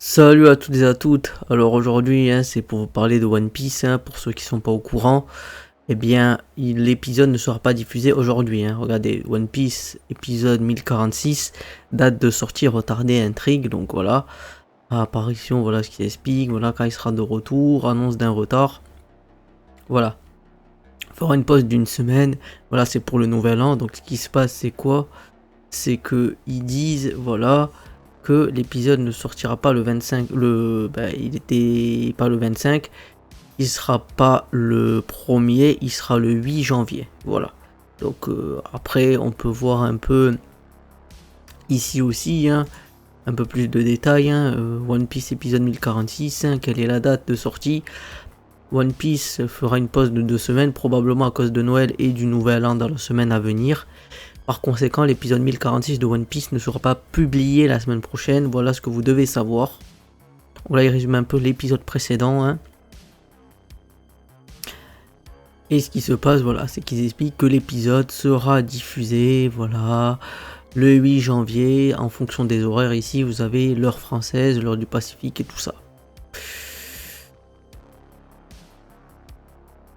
Salut à toutes et à toutes. Alors aujourd'hui, c'est pour vous parler de One Piece. Pour ceux qui sont pas au courant, eh bien, l'épisode ne sera pas diffusé aujourd'hui. Regardez, One Piece épisode 1046, date de sortie retardée, intrigue. Donc voilà, apparition, voilà ce qui explique. Voilà quand il sera de retour, annonce d'un retard. Voilà, il fera une pause d'une semaine. Voilà, c'est pour le nouvel an. Donc ce qui se passe, c'est quoi? C'est que ils disent, voilà, que l'épisode ne sortira pas le 25, il était pas le 25, il sera pas le 1er, il sera le 8 janvier, voilà. Donc après on peut voir un peu ici aussi, un peu plus de détails, One Piece épisode 1046, quelle est la date de sortie. One Piece fera une pause de 2 semaines, probablement à cause de Noël et du Nouvel An dans la semaine à venir. Par conséquent, l'épisode 1046 de One Piece ne sera pas publié la semaine prochaine. Voilà ce que vous devez savoir. Voilà, il résume un peu l'épisode précédent. Et ce qui se passe, voilà, c'est qu'ils expliquent que l'épisode sera diffusé, voilà, le 8 janvier, en fonction des horaires. Ici, vous avez l'heure française, l'heure du Pacifique et tout ça.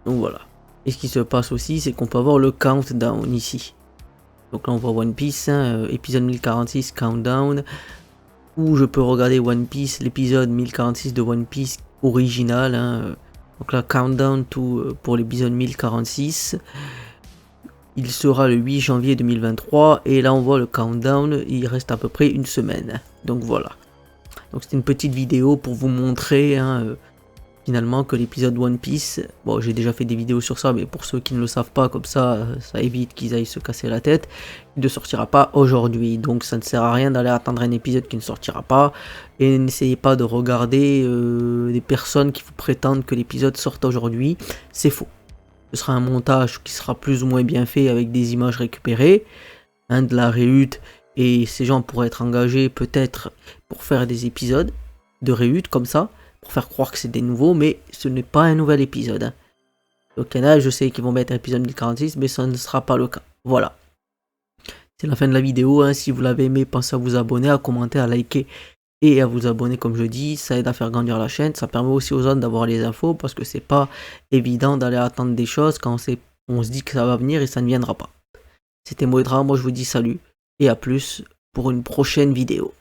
Donc voilà. Et ce qui se passe aussi, c'est qu'on peut avoir le countdown ici. Donc là on voit One Piece, épisode 1046 Countdown, où je peux regarder One Piece, l'épisode 1046 de One Piece original. Donc là Countdown pour l'épisode 1046. Il sera le 8 janvier 2023 et là on voit le countdown, il reste à peu près une semaine. Donc voilà. Donc c'est une petite vidéo pour vous montrer finalement que l'épisode One Piece, bon j'ai déjà fait des vidéos sur ça, mais pour ceux qui ne le savent pas, comme ça évite qu'ils aillent se casser la tête, il ne sortira pas aujourd'hui, donc ça ne sert à rien d'aller attendre un épisode qui ne sortira pas, et n'essayez pas de regarder des personnes qui vous prétendent que l'épisode sorte aujourd'hui, c'est faux. Ce sera un montage qui sera plus ou moins bien fait avec des images récupérées, de la réhute, et ces gens pourraient être engagés peut-être pour faire des épisodes de réhute comme ça, pour faire croire que c'est des nouveaux, mais ce n'est pas un nouvel épisode. Donc il y en a, je sais qu'ils vont mettre un épisode 1046, mais ça ne sera pas le cas. Voilà. C'est la fin de la vidéo. Si vous l'avez aimé, pensez à vous abonner, à commenter, à liker et à vous abonner comme je dis. Ça aide à faire grandir la chaîne. Ça permet aussi aux autres d'avoir les infos parce que c'est pas évident d'aller attendre des choses quand on se dit que ça va venir et ça ne viendra pas. C'était Moedra, moi je vous dis salut et à plus pour une prochaine vidéo.